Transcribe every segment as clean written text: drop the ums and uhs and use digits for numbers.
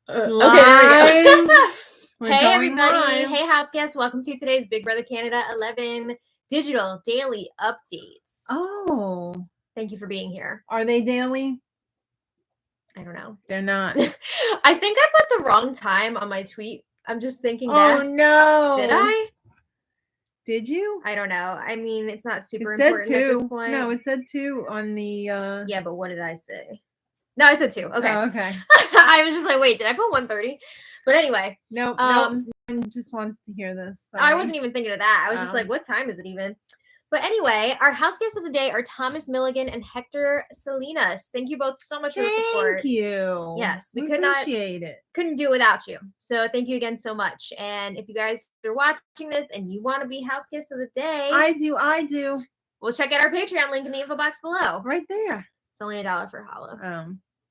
Okay, there we go. Hey, everybody. Live. Hey, house guests. Welcome to today's Big Brother Canada 11 digital daily updates. Oh. Thank you for being here. Are they daily? I don't know. They're not. I think I put the wrong time on my tweet. I'm just thinking that. Oh, no. Did I? Did you? I don't know. I mean, it's not super it said important at this 2. point. No, it said 2 on the Yeah, but what did I say? No, I said 2. Okay. Oh, okay. I was just like, wait, did I put 1:30? But anyway. Nope. No one just wants to hear this. Sorry. I wasn't even thinking of that. I was just like, what time is it even? But anyway, our house guests of the day are Thomas Milligan and Hector Salinas. Thank you both so much for the support. Thank you. Yes, we appreciate it. Couldn't do it without you. So thank you again so much. And if you guys are watching this and you want to be house guests of the day, I do. Well, check out our Patreon link in the info box below. Right there. It's only $1 for Hollow.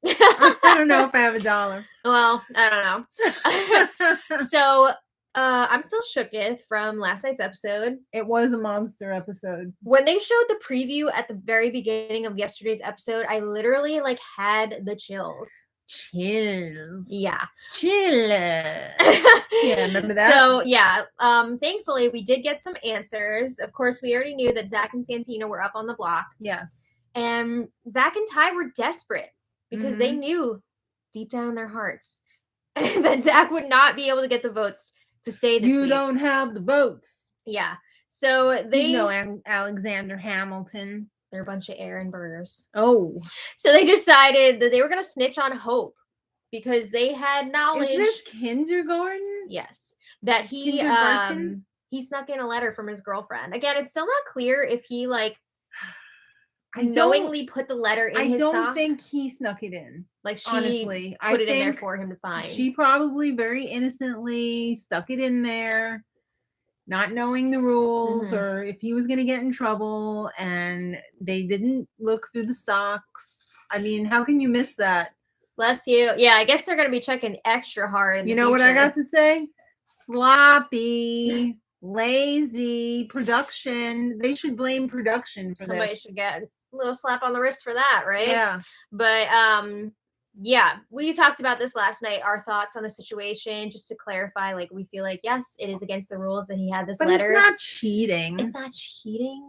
I don't know if I have $1. Well, I don't know. So I'm still shooketh from last night's episode. It was a monster episode. When they showed the preview at the very beginning of yesterday's episode, I literally had the chills. Chills. Yeah. Chill. Yeah, remember that? So yeah, thankfully we did get some answers. Of course, we already knew that Zach and Santino were up on the block. Yes. And Zach and Ty were desperate because they knew deep down in their hearts that Zach would not be able to get the votes to stay this week. You don't have the votes. Yeah. So they know Alexander Hamilton. They're a bunch of Aaron Burrs. Oh. So they decided that they were going to snitch on Hope because they had knowledge. Is this kindergarten? Yes. That he snuck in a letter from his girlfriend. Again, it's still not clear if he knowingly put the letter in his sock. I don't think he snuck it in. She honestly put it in there for him to find. She probably very innocently stuck it in there, not knowing the rules or if he was going to get in trouble, and they didn't look through the socks. I mean, how can you miss that? Bless you. Yeah, I guess they're going to be checking extra hard. You know what I got to say? Sloppy, lazy, production. They should blame production for Somebody should get a little slap on the wrist for that, right? Yeah. But yeah, we talked about this last night, our thoughts on the situation, just to clarify, we feel like, yes, it is against the rules that he had this letter. It's not cheating. It's not cheating.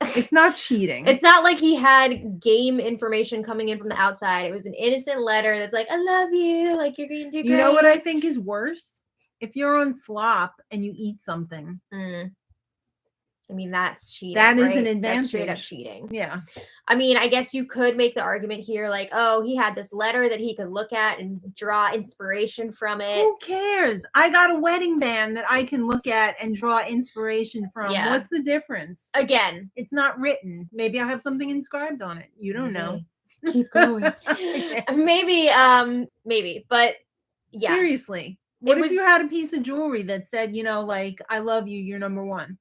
It's not cheating. It's not like he had game information coming in from the outside. It was an innocent letter that's like, I love you, you're going to do great. You know what I think is worse? If you're on slop and you eat something. I mean, that's cheating. That is an advantage. That's straight up cheating. Yeah. I mean, I guess you could make the argument here, oh, he had this letter that he could look at and draw inspiration from it. Who cares? I got a wedding band that I can look at and draw inspiration from. Yeah. What's the difference? Again, it's not written. Maybe I have something inscribed on it. You don't know. Keep going. Maybe, but yeah. Seriously. What if you had a piece of jewelry that said, I love you, you're number one?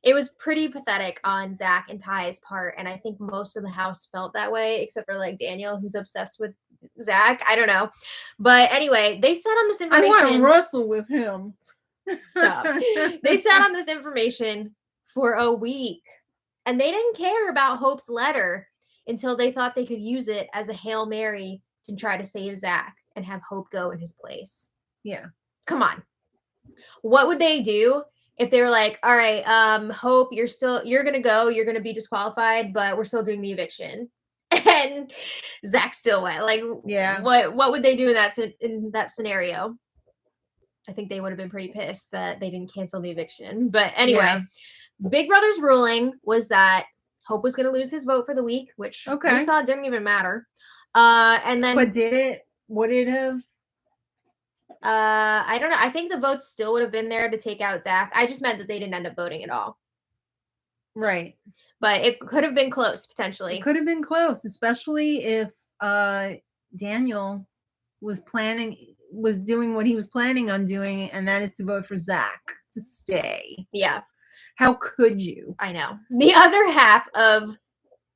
It was pretty pathetic on Zach and Ty's part, and I think most of the house felt that way, except for Daniel, who's obsessed with Zach. I don't know, but anyway, they sat on this information. I want to wrestle with him. Stop. They sat on this information for a week, and they didn't care about Hope's letter until they thought they could use it as a Hail Mary to try to save Zach and have Hope go in his place. Yeah, come on. What would they do? If they were like, all right, Hope, you're going to go, you're going to be disqualified, but we're still doing the eviction. And Zach still went. Yeah. What would they do in that scenario? I think they would have been pretty pissed that they didn't cancel the eviction. But anyway, Big Brother's ruling was that Hope was going to lose his vote for the week, which we saw didn't even matter. And then. But would it have? I don't know. I think the votes still would have been there to take out Zach. I just meant that they didn't end up voting at all. Right. But it could have been close, potentially. It could have been close, especially if Daniel was doing what he was planning on doing, and that is to vote for Zach to stay. Yeah. How could you? I know. The other half of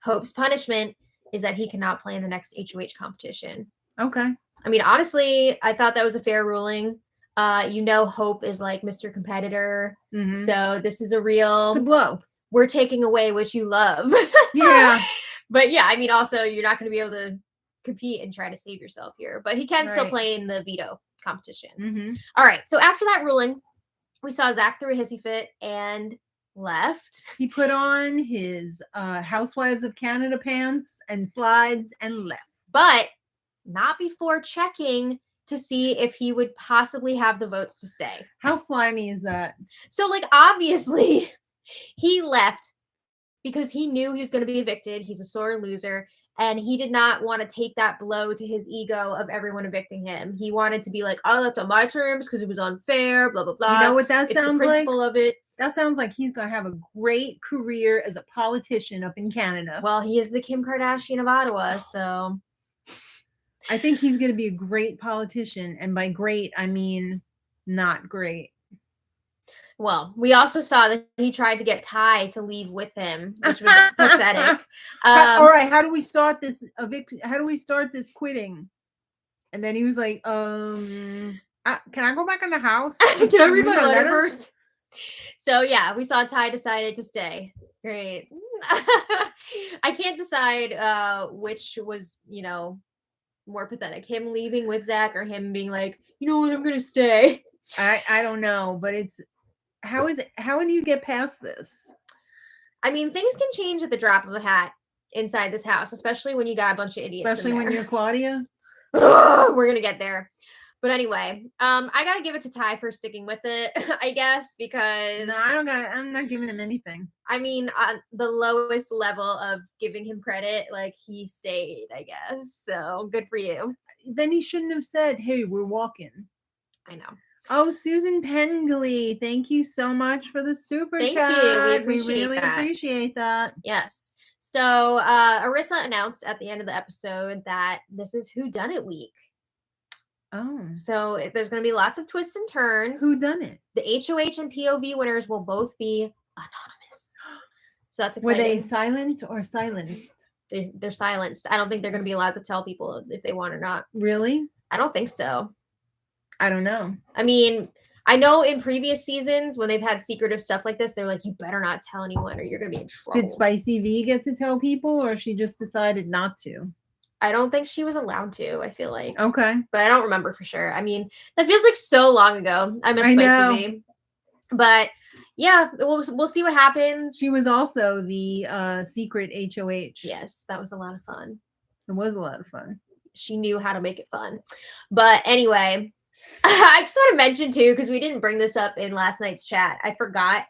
Hope's punishment is that he cannot play in the next HOH competition. Okay. I mean, honestly, I thought that was a fair ruling. Hope is Mr. Competitor. Mm-hmm. So this is it's a blow. We're taking away what you love. Yeah. But yeah, I mean, also, you're not going to be able to compete and try to save yourself here, but he can still play in the veto competition. Mm-hmm. All right. So after that ruling, we saw Zach threw a hissy fit and left. He put on his Housewives of Canada pants and slides and left. But not before checking to see if he would possibly have the votes to stay. How slimy is that? So, like, obviously, he left because he knew he was going to be evicted. He's a sore loser. And he did not want to take that blow to his ego of everyone evicting him. He wanted to be like, I left on my terms because it was unfair, blah, blah, blah. You know what that It's sounds the principle like? of it. That sounds like he's going to have a great career as a politician up in Canada. Well, he is the Kim Kardashian of Ottawa, so... I think he's going to be a great politician. And by great, I mean not great. Well, we also saw that he tried to get Ty to leave with him, which was pathetic. All right, how do we start this how do we start this quitting? And then he was like, can I go back in the house? Can I read my letter first? So yeah, we saw Ty decided to stay. Great. I can't decide which was, more pathetic. Him leaving with Zach or him being like, you know what, I'm gonna stay. I don't know, but it's how do you get past this? I mean, things can change at the drop of a hat inside this house, especially when you got a bunch of idiots. Especially when you're Claudia. We're gonna get there. But anyway, I gotta give it to Ty for sticking with it, I guess, because no, I'm not giving him anything. I mean, on the lowest level of giving him credit, like he stayed, I guess. So good for you. Then he shouldn't have said, "Hey, we're walking." I know. Oh, Susan Pengley, thank you so much for the super chat. Thank you. We really appreciate that. Yes. So Arissa announced at the end of the episode that this is Who Done It week. Oh. So there's going to be lots of twists and turns. Who done it? The HOH and POV winners will both be anonymous. So that's exciting. Were they silent or silenced? They're silenced. I don't think they're going to be allowed to tell people if they want or not. Really? I don't think so. I don't know. I mean, I know in previous seasons when they've had secretive stuff like this, they're like, you better not tell anyone or you're going to be in trouble. Did Spicy V get to tell people or she just decided not to? I don't think she was allowed to, I feel like. Okay. But I don't remember for sure. I mean, that feels like so long ago. I miss Spicy V. But yeah, we'll see what happens. She was also the secret HOH. Yes, that was a lot of fun. It was a lot of fun. She knew how to make it fun. But anyway, I just want to mention too, because we didn't bring this up in last night's chat. I forgot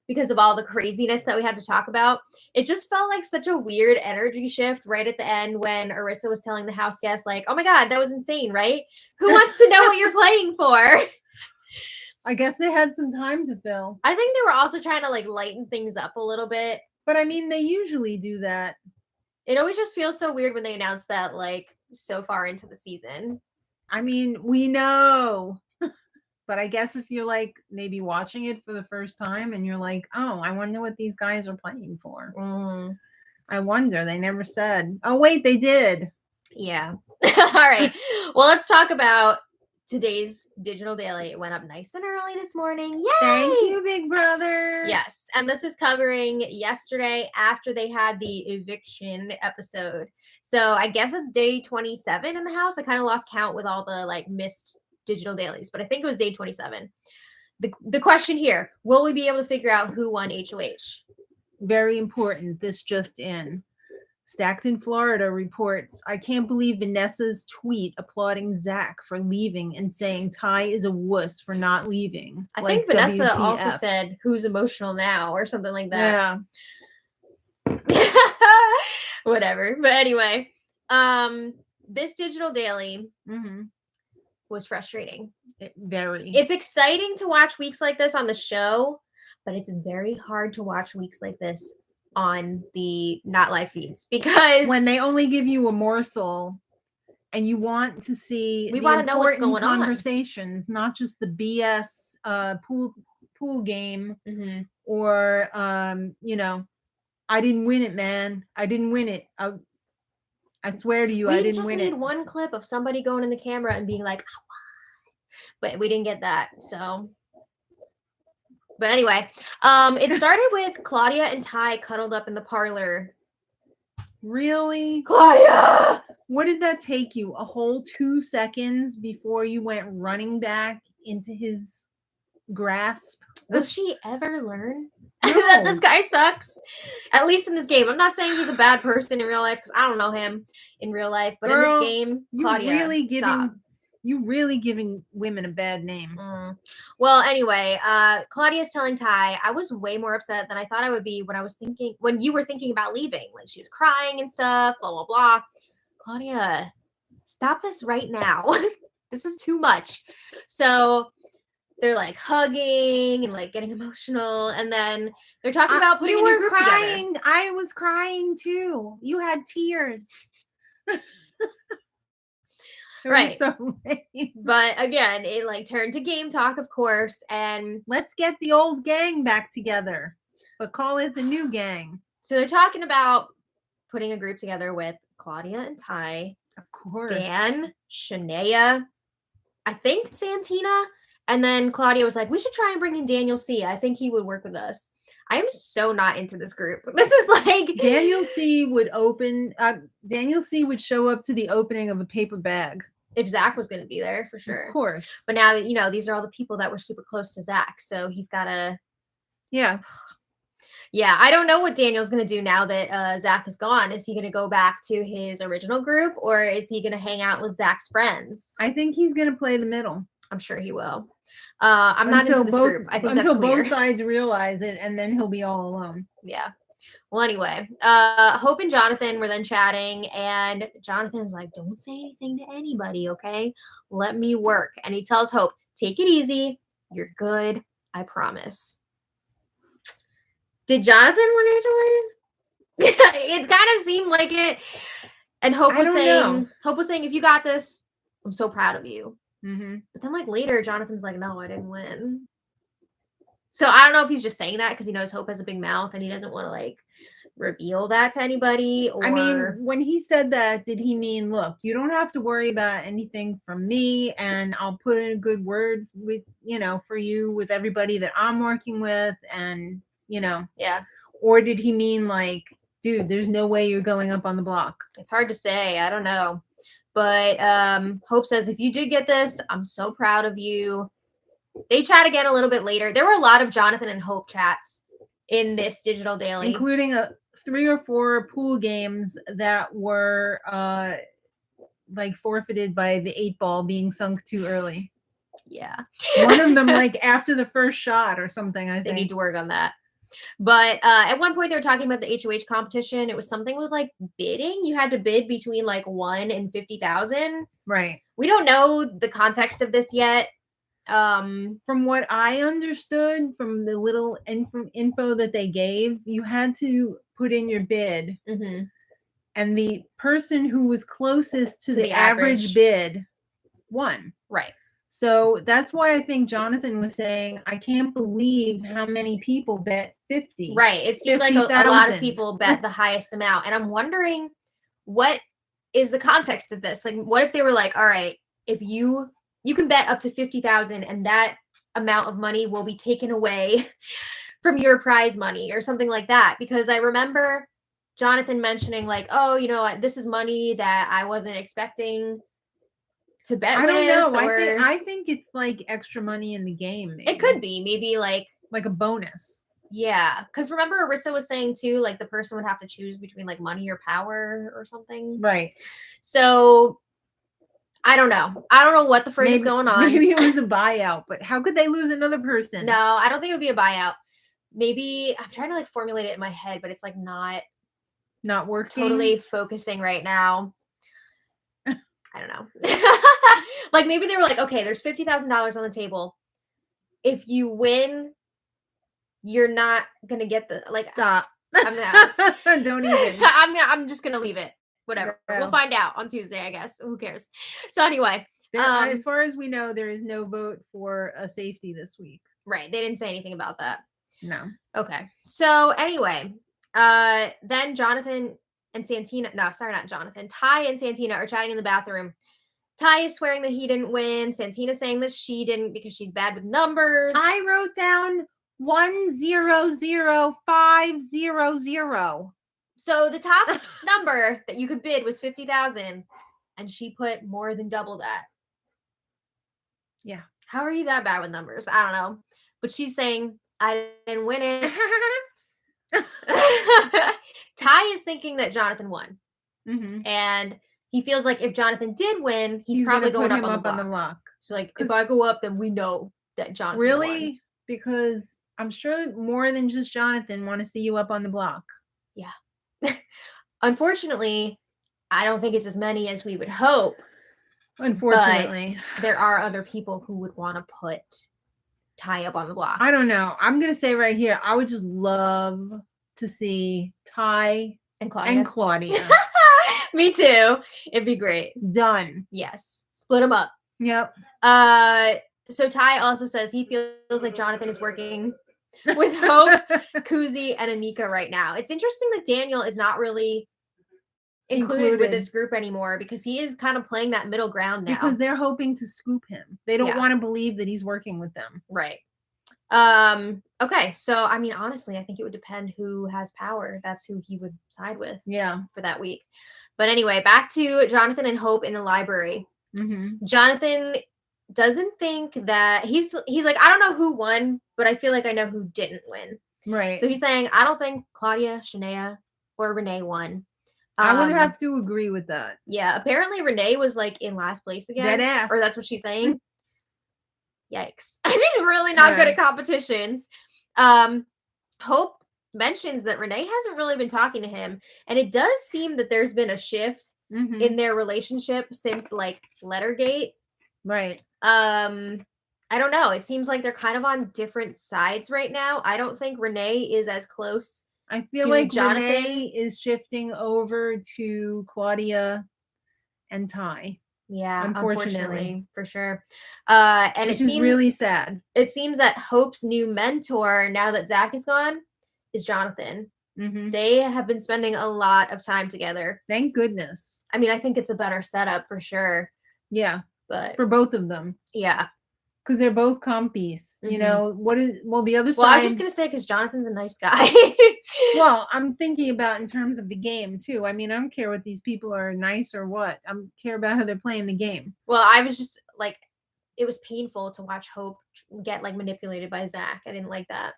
because of all the craziness that we had to talk about. It just felt like such a weird energy shift right at the end when Arissa was telling the house guests, like, oh my God, that was insane, right? Who wants to know what you're playing for? I guess they had some time to fill. I think they were also trying to like lighten things up a little bit. But I mean, they usually do that. It always just feels so weird when they announce that like so far into the season. I mean, we know. But I guess if you're like maybe watching it for the first time and you're like, oh, I wonder what these guys are playing for. I wonder. They never said. Oh, wait, they did. Yeah. All right. Well, let's talk about today's Digital Daily. It went up nice and early this morning. Yay! Thank you, Big Brother. Yes. And this is covering yesterday after they had the eviction episode. So I guess it's day 27 in the house. I kind of lost count with all the like missed Digital Dailies, but I think it was day 27. The question here, will we be able to figure out who won HOH? Very important. This just in. Stackton, Florida reports, I can't believe Vanessa's tweet applauding Zach for leaving and saying Ty is a wuss for not leaving. I think Vanessa also said, who's emotional now or something like that. Yeah. Whatever. But anyway, this Digital Daily was frustrating. Very. It's exciting to watch weeks like this on the show, but it's very hard to watch weeks like this on the not live feeds because when they only give you a morsel and you want to see we want to know what's going conversations, not just the BS pool game or I didn't win it, man. I didn't win it. I swear to you, I didn't win it. We just need one clip of somebody going in the camera and being like, but we didn't get that. So, but anyway, it started with Claudia and Ty cuddled up in the parlor Really? Claudia! What did that take you? A whole 2 seconds before you went running back into his grasp? Will she ever learn No. that this guy sucks? At least in this game. I'm not saying he's a bad person in real life because I don't know him in real life. But Girl, in this game, Claudia, stop. You really giving women a bad name. Well, anyway, Claudia's telling Ty, I was way more upset than I thought I would be when you were thinking about leaving. Like, she was crying and stuff, blah, blah, blah. Claudia, stop this right now. This is too much. So they're like hugging and like getting emotional. And then they're talking about putting a new group crying. together. I was crying too. You had tears. Right. So but again, it like turned to game talk, of course. And let's get the old gang back together, but call it the new gang. So they're talking about putting a group together with Claudia and Ty, of course, Dan, Shania, I think Santina, and then Claudia was like, we should try and bring in Daniel C. I think he would work with us. I am so not into this group. This is like Daniel C would show up to the opening of a paper bag. If Zach was going to be there, for sure. Of course. But now, these are all the people that were super close to Zach. So he's got to. Yeah. Yeah. I don't know what Daniel's going to do now that Zach is gone. Is he going to go back to his original group or is he going to hang out with Zach's friends? I think he's going to play the middle. I'm sure he will. I'm not into this group. I think that's clear. Until both sides realize it and then he'll be all alone. Yeah. Well, anyway, Hope and Jonathan were then chatting, and Jonathan's like, don't say anything to anybody, okay? Let me work. And he tells Hope, take it easy. You're good. I promise. Did Jonathan want to join? It kind of seemed like it. And Hope was saying, if you got this, I'm so proud of you. Mm-hmm. But then like later, Jonathan's like, no, I didn't win. So I don't know if he's just saying that because he knows Hope has a big mouth and he doesn't want to like reveal that to anybody. Or... I mean, when he said that, did he mean, look, you don't have to worry about anything from me and I'll put in a good word with, for you with everybody that I'm working with and, Yeah. Or did he mean like, dude, there's no way you're going up on the block? It's hard to say. I don't know. But Hope says, if you did get this, I'm so proud of you. They chat again a little bit later. There were a lot of Jonathan and Hope chats in this digital daily, including 3 or 4 pool games that were forfeited by the 8-ball being sunk too early. Yeah. One of them after the first shot or something, I think. They need to work on that. But at one point they were talking about the HOH competition. It was something with like bidding. You had to bid between like 1 and 50,000. Right. We don't know the context of this yet. From what I understood from the little info that they gave, you had to put in your bid, and the person who was closest to the average bid won. Right. So that's why I think Jonathan was saying, I can't believe how many people bet 50. Right. It seemed like a lot of people bet the highest amount. And I'm wondering, what is the context of this? Like, what if they were like, all right, if you can bet up to 50,000 and that amount of money will be taken away from your prize money or something like that. Because I remember Jonathan mentioning like, oh, this is money that I wasn't expecting to bet with. I don't know. I think it's like extra money in the game. Maybe. It could be. Maybe like a bonus. Yeah. Because remember Arissa was saying too, like the person would have to choose between like money or power or something. Right. So I don't know. I don't know what the frig is going on. Maybe it was a buyout, but how could they lose another person? No, I don't think it would be a buyout. Maybe I'm trying to like formulate it in my head, but it's like not working. Totally focusing right now. I don't know. Like maybe they were like, okay, there's $50,000 on the table. If you win, you're not gonna get the like. Stop. I'm not. Don't even. I'm just gonna leave it. Whatever. Yeah. We'll find out on Tuesday, I guess. Who cares? So anyway, as far as we know, there is no vote for a safety this week. Right. They didn't say anything about that. No. Okay. So anyway, then Jonathan and Santina. No, sorry, not Jonathan. Ty and Santina are chatting in the bathroom. Ty is swearing that he didn't win. Santina saying that she didn't because she's bad with numbers. I wrote down 100500. So the top number that you could bid was 50,000, and she put more than double that. Yeah. How are you that bad with numbers? I don't know. But she's saying, I didn't win it. Ty is thinking that Jonathan won. Mm-hmm. And he feels like if Jonathan did win, he's gonna probably going put up, him on the block. So like, if 'Cause- I go up, then we know that Jonathan won. Really? Because I'm sure more than just Jonathan want to see you up on the block. Yeah. Unfortunately, I don't think it's as many as we would hope. Unfortunately. But there are other people who would want to put Ty up on the block. I don't know. I'm going to say right here, I would just love to see Ty and Claudia. Me too. It'd be great. Done. Yes. Split them up. Yep. So Ty also says he feels like Jonathan is working with Hope, Kuzi, and Anika right now. It's interesting that Daniel is not really included with this group anymore because he is kind of playing that middle ground now. Because they're hoping to scoop him. They don't want to believe that he's working with them. Right. Okay. So, I mean, honestly, I think it would depend who has power. That's who he would side with. Yeah. For that week. But anyway, back to Jonathan and Hope in the library. Mm-hmm. Jonathan doesn't think that he's like, I don't know who won, but I feel like I know who didn't win. Right. So he's saying, I don't think Claudia, Shania, or Renee won. I would have to agree with that. Yeah. Apparently Renee was like in last place again. Dead ass. Or that's what she's saying. Yikes. She's really not good at competitions. Hope mentions that Renee hasn't really been talking to him. And it does seem that there's been a shift in their relationship since like Lettergate. Right. I don't know. It seems like they're kind of on different sides right now. I don't think Renee is as close. I feel like Jonathan. Renee is shifting over to Claudia and Ty. Yeah, unfortunately, for sure. And which is really sad. It seems that Hope's new mentor, now that Zach is gone, is Jonathan. Mm-hmm. They have been spending a lot of time together. Thank goodness. I mean, I think it's a better setup for sure. Yeah. But for both of them. Yeah. Because they're both compies. You know, the other side. Well, I was just going to say, because Jonathan's a nice guy. Well, I'm thinking about in terms of the game, too. I mean, I don't care what these people are nice or what. I care about how they're playing the game. Well, I was just like, it was painful to watch Hope get like manipulated by Zach. I didn't like that.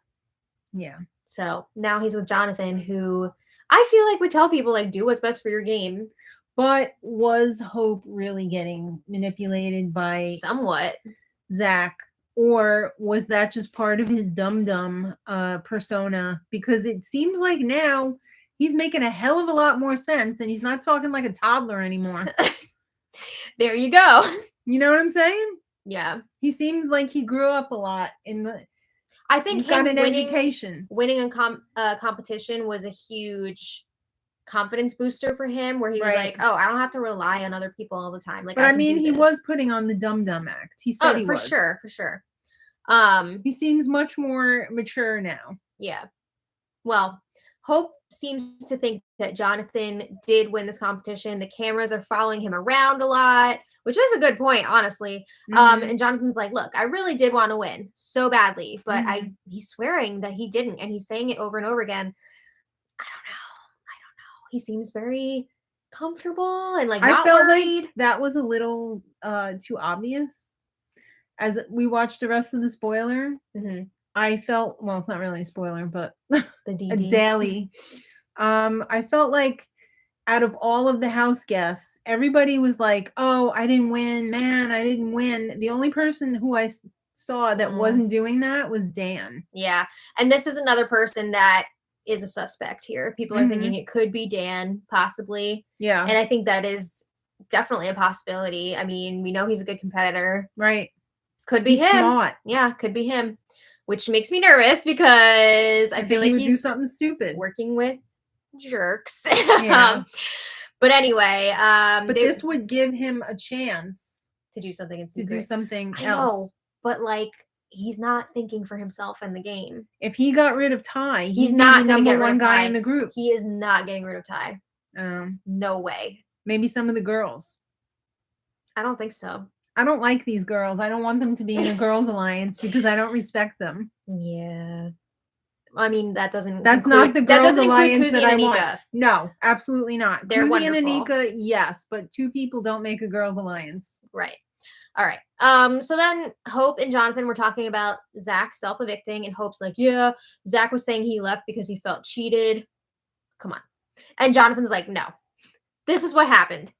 Yeah. So now he's with Jonathan, who I feel like would tell people, like, do what's best for your game. But was Hope really getting manipulated by somewhat Zach, or was that just part of his dum-dum persona? Because it seems like now he's making a hell of a lot more sense and he's not talking like a toddler anymore. There you go. You know what I'm saying? Yeah. He seems like he grew up a lot I think he's got an education. Winning a competition was a huge confidence booster for him, where he was like, oh, I don't have to rely on other people all the time. Like, but I mean, he was putting on the dum-dum act. He said he was. For sure. He seems much more mature now. Yeah. Well, Hope seems to think that Jonathan did win this competition. The cameras are following him around a lot, which is a good point, honestly. And Jonathan's like, look, I really did want to win so badly, but he's swearing that he didn't, and he's saying it over and over again. I don't know. He seems very comfortable and like not worried. Like that was a little too obvious. As we watched the rest of the spoiler, I felt, well, it's not really a spoiler, but a daily. I felt like out of all of the house guests, everybody was like, oh, I didn't win, man, I didn't win. The only person who I saw that wasn't doing that was Dan. Yeah. And this is another person that is a suspect here. People are thinking it could be Dan, possibly. Yeah. And I think that is definitely a possibility. I mean, we know he's a good competitor. Right. Could be him. Smart. Yeah, could be him. Which makes me nervous because I feel like he's do something stupid. Working with jerks. Yeah. But anyway, but this would give him a chance to do something in secret. To do something else. I know, but like, he's not thinking for himself in the game. If he got rid of Ty, he's not the number one guy in the group. He is not getting rid of Ty. No way. Maybe some of the girls. I don't think so. I don't like these girls. I don't want them to be in a girls' alliance because I don't respect them. Yeah. I mean, that doesn't. That's not the that girls' doesn't include alliance Kuzi that and I want. Anika. No, absolutely not. They're Kuzi and wonderful. Anika, yes, but two people don't make a girls' alliance. Right. All right. So then Hope and Jonathan were talking about Zach self-evicting, and Hope's like, yeah, Zach was saying he left because he felt cheated. Come on. And Jonathan's like, no, this is what happened.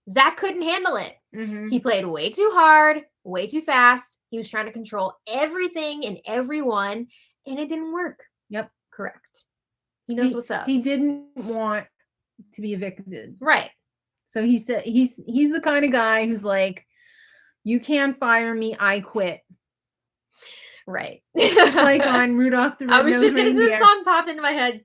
Zach couldn't handle it. Mm-hmm. He played way too hard, way too fast. He was trying to control everything and everyone, and it didn't work. Yep. Correct. He knows what's up. He didn't want to be evicted. Right. So he said he's the kind of guy who's like, you can't fire me, I quit. Right. Just like on Rudolph the Red-Nosed Reindeer. I was just gonna say, this song popped into my head.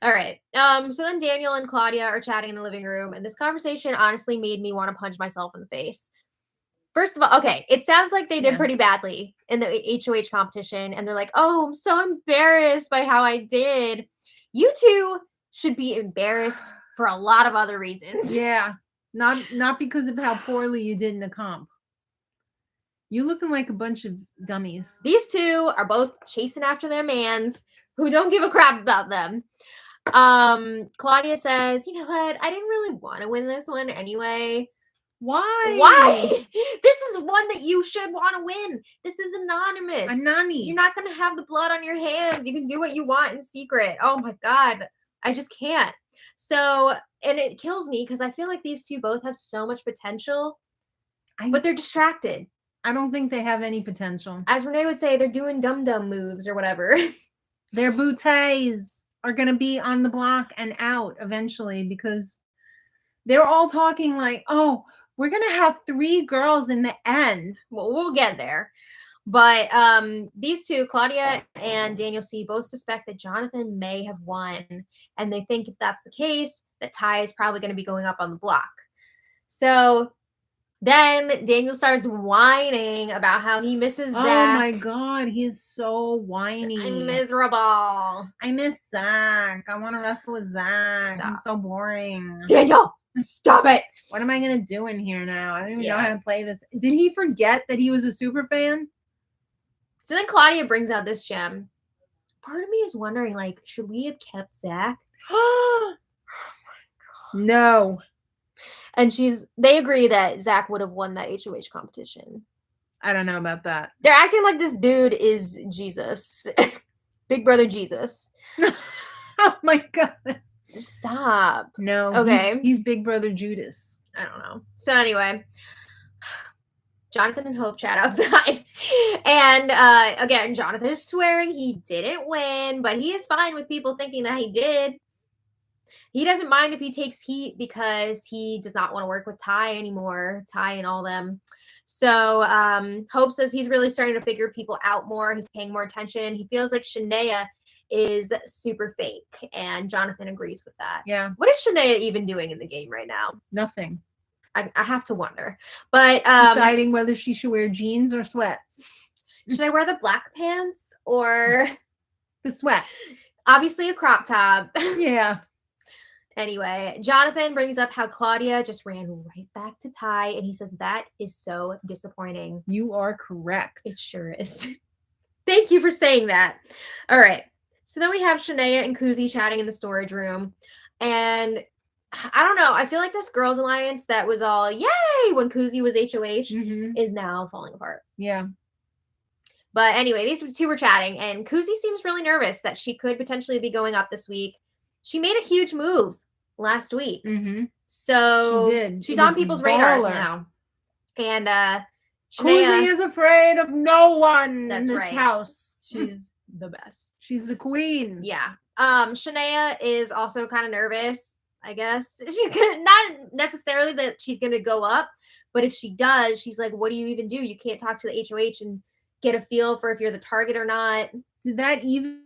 All right. So then Daniel and Claudia are chatting in the living room, and this conversation honestly made me want to punch myself in the face. First of all, okay, it sounds like they did pretty badly in the HOH competition, and they're like, oh, I'm so embarrassed by how I did. You two should be embarrassed for a lot of other reasons. Yeah. Not because of how poorly you did in the comp. You looking like a bunch of dummies. These two are both chasing after their mans who don't give a crap about them. Claudia says, you know what? I didn't really want to win this one anyway. Why? This is one that you should want to win. This is anonymous. Anani. You're not going to have the blood on your hands. You can do what you want in secret. Oh my God. I just can't. So, and it kills me because I feel like these two both have so much potential, but they're distracted. I don't think they have any potential. As Renee would say, they're doing dum-dum moves or whatever. Their bouteilles are going to be on the block and out eventually because they're all talking like, oh, we're going to have 3 girls in the end. Well, we'll get there. But these two, Claudia and Daniel C., both suspect that Jonathan may have won. And they think if that's the case, that Ty is probably going to be going up on the block. So then Daniel starts whining about how he misses Zach. Oh my God, he is so whiny. I'm miserable. I miss Zach. I want to wrestle with Zach. Stop. He's so boring. Daniel, stop it. What am I going to do in here now? I don't even know how to play this. Did he forget that he was a super fan? So then Claudia brings out this gem. Part of me is wondering, like, should we have kept Zach? Oh my God. No. And they agree that Zach would have won that HOH competition. I don't know about that. They're acting like this dude is Jesus. Big brother Jesus. Oh my God. Just stop. No. Okay. He's Big Brother Judas. I don't know. So anyway, Jonathan and Hope chat outside. And again, Jonathan is swearing he didn't win, but he is fine with people thinking that he did. He doesn't mind if he takes heat because he does not want to work with Ty anymore, Ty and all them. So Hope says he's really starting to figure people out more. He's paying more attention. He feels like Shania is super fake, and Jonathan agrees with that. Yeah. What is Shania even doing in the game right now? Nothing. I have to wonder. But deciding whether she should wear jeans or sweats. Should I wear the black pants or the sweats? Obviously a crop top. Yeah. Anyway, Jonathan brings up how Claudia just ran right back to Ty, and he says that is so disappointing. You are correct. It sure is. Thank you for saying that. All right. So then we have Shania and Kuzi chatting in the storage room, and I don't know. I feel like this girls' alliance that was all yay when Kuzi was HOH is now falling apart. Yeah. But anyway, these two were chatting, and Kuzi seems really nervous that she could potentially be going up this week. She made a huge move last week. So she did. She's on people's radars now. And Kuzi is afraid of no one in this house. She's the best. She's the queen. Yeah. Shania is also kind of nervous, I guess. She's not necessarily that she's going to go up, but if she does, she's like, what do you even do? You can't talk to the HOH and get a feel for if you're the target or not. Did that even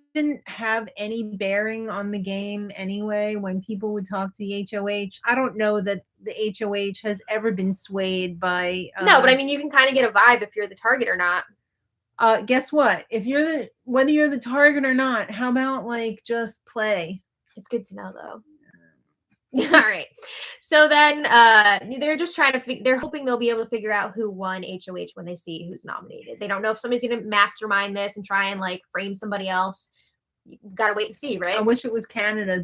have any bearing on the game anyway when people would talk to the HOH? I don't know that the HOH has ever been swayed by no, but I mean you can kind of get a vibe if you're the target or not. Guess what? If you're whether you're the target or not, how about like just play? It's good to know though. All right. So then they're just trying to they're hoping they'll be able to figure out who won HOH when they see who's nominated. They don't know if somebody's going to mastermind this and try and like frame somebody else. you gotta wait and see, I right? wish it was Canada.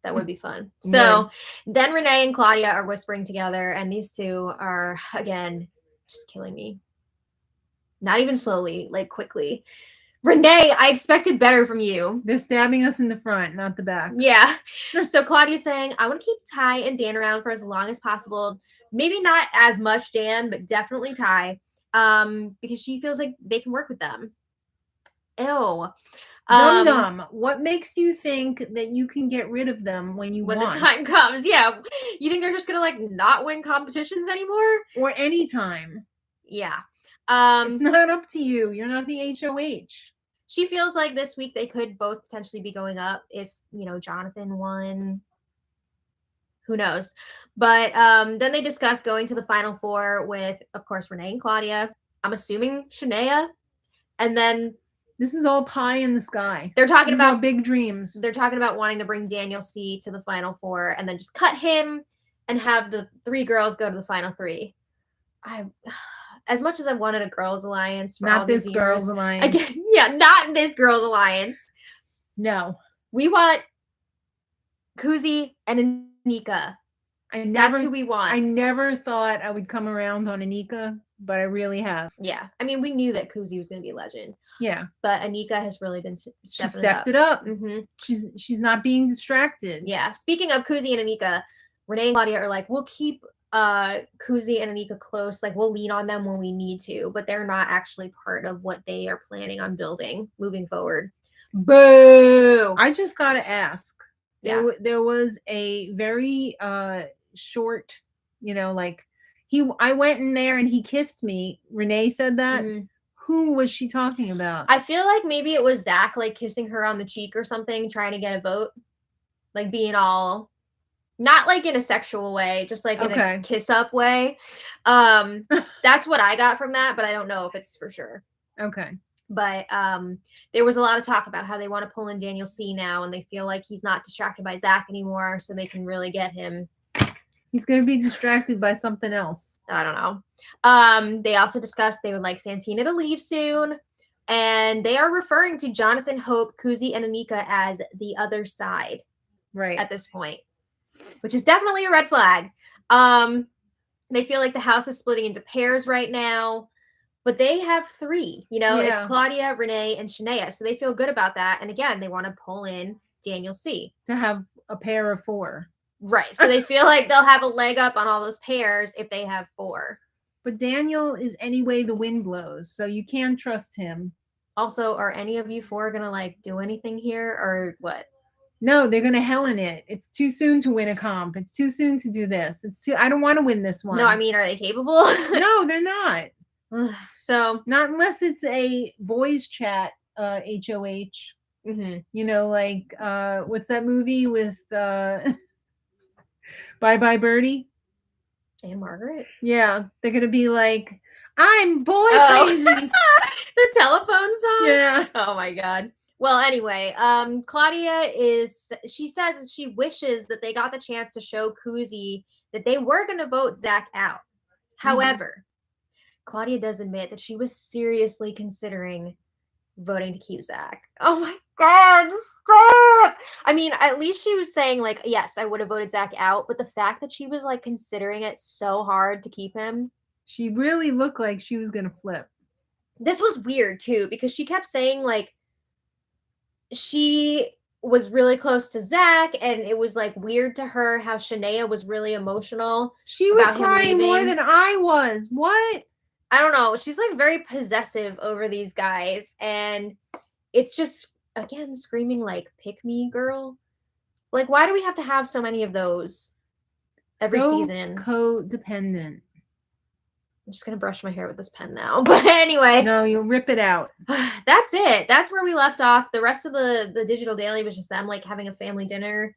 That would be fun. Would. So then Renee and Claudia are whispering together, and these two are, again, just killing me. Not even slowly, like quickly. Renee, I expected better from you. They're stabbing us in the front, not the back. Yeah. So Claudia's saying, I want to keep Ty and Dan around for as long as possible. Maybe not as much Dan, but definitely Ty. Because she feels like they can work with them. Ew. Dum Dum, what makes you think that you can get rid of them when you when want? the time comes? Yeah. You think they're just gonna like not win competitions anymore? Or anytime. Yeah. It's not up to you. You're not the HOH. She feels like this week they could both potentially be going up if, you know, Jonathan won. Who knows? But then they discuss going to the Final Four with, of course, Renee and Claudia. I'm assuming Shania. And then this is all pie in the sky. They're talking about big dreams. They're talking about wanting to bring Daniel C to the Final Four and then just cut him and have the 3 girls go to the Final 3. As much as I wanted a girls' alliance for not all this these girls' years, alliance. again, yeah, not this girls' alliance. No, we want Kuzi and Anika. That's who we want. I never thought I would come around on Anika, but I really have. Yeah, I mean, we knew that Kuzi was going to be a legend. Yeah, but Anika has really been stepped it up. Mm-hmm. She's not being distracted. Yeah. Speaking of Kuzi and Anika, Renee and Claudia are like, we'll keep Kuzi and Anika close. Like, we'll lean on them when we need to, but they're not actually part of what they are planning on building moving forward. Boo! I just gotta ask. Yeah. There was a very short, you know, like I went in there and he kissed me. Renee said that. Mm-hmm. Who was she talking about? I feel like maybe it was Zach, like kissing her on the cheek or something, trying to get a vote, like being all, not like in a sexual way, just like in a kiss up way. That's what I got from that, but I don't know if it's for sure. Okay. But there was a lot of talk about how they want to pull in Daniel C now, and they feel like he's not distracted by Zach anymore, so they can really get him. He's going to be distracted by something else. I don't know. They also discussed they would like Santina to leave soon, and they are referring to Jonathan, Hope, Kuzi, and Anika as the other side. Right. At this point, which is definitely a red flag. They feel like the house is splitting into pairs right now. But they have 3, you know, It's Claudia, Renee, and Shania. So they feel good about that. And again, they want to pull in Daniel C. To have a pair of 4. Right. So they feel like they'll have a leg up on all those pairs if they have 4. But Daniel is any way the wind blows. So you can't trust him. Also, are any of you 4 going to like do anything here or what? No, they're going to hell in it. It's too soon to win a comp. It's too soon to do this. I don't want to win this one. No, I mean, are they capable? No, they're not. So not unless it's a boys chat HOH. Mm-hmm. You know, like what's that movie with Bye Bye Birdie and Margaret? Yeah, they're gonna be like, I'm boy crazy. The telephone song. Yeah. Oh my god. Well, anyway, Claudia she says that she wishes that they got the chance to show Kuzi that they were going to vote Zach out. However, Claudia does admit that she was seriously considering voting to keep Zach. Oh my god, stop! I mean, at least she was saying, like, yes, I would have voted Zach out, but the fact that she was, like, considering it so hard to keep him. She really looked like she was going to flip. This was weird, too, because she kept saying, like, she was really close to Zach, and it was, like, weird to her how Shania was really emotional. She was crying more than I was. What? I don't know. She's like very possessive over these guys. And it's just, again, screaming like, pick me, girl. Like, why do we have to have so many of those every season? Codependent. I'm just going to brush my hair with this pen now. But anyway. No, you'll rip it out. That's it. That's where we left off. The rest of the digital daily was just them like having a family dinner.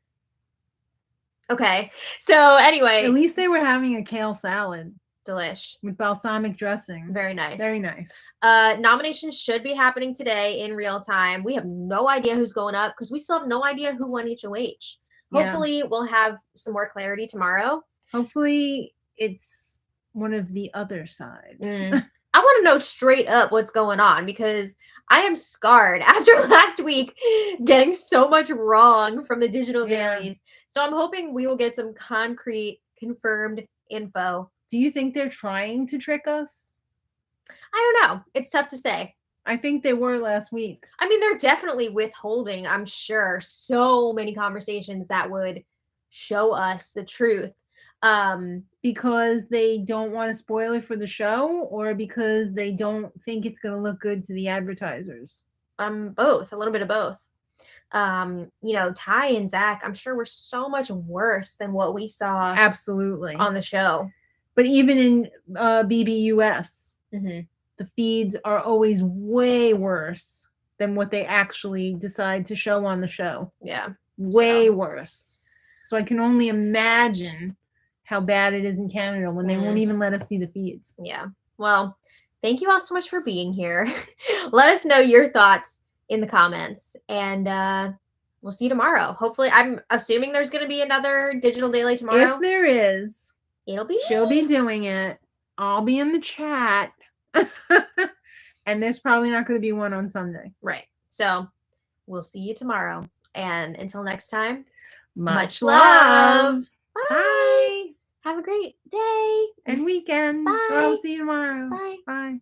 Okay. So anyway. At least they were having a kale salad. Delish. With balsamic dressing. Very nice. Very nice. Nominations should be happening today in real time. We have no idea who's going up because we still have no idea who won HOH. Hopefully we'll have some more clarity tomorrow. Hopefully it's one of the other side. I want to know straight up what's going on, because I am scarred after last week getting so much wrong from the digital dailies. So I'm hoping we will get some concrete, confirmed info. Do you think they're trying to trick us? I don't know. It's tough to say. I think they were last week. I mean, they're definitely withholding, I'm sure, so many conversations that would show us the truth. Because they don't want to spoil it for the show, or because they don't think it's going to look good to the advertisers? Both, a little bit of both. Ty and Zach, I'm sure, were so much worse than what we saw Absolutely on the show. But even in BBUS, Mm-hmm. the feeds are always way worse than what they actually decide to show on the show. Yeah. Way worse. So I can only imagine how bad it is in Canada when they won't even let us see the feeds. Yeah. Well, thank you all so much for being here. Let us know your thoughts in the comments, and we'll see you tomorrow. Hopefully, I'm assuming there's going to be another digital daily tomorrow. If there is, she'll be be doing it. I'll be in the chat. And there's probably not going to be one on Sunday. Right. So we'll see you tomorrow. And until next time, much love. Bye. Bye. Have a great day And weekend. Bye. I'll see you tomorrow. Bye. Bye.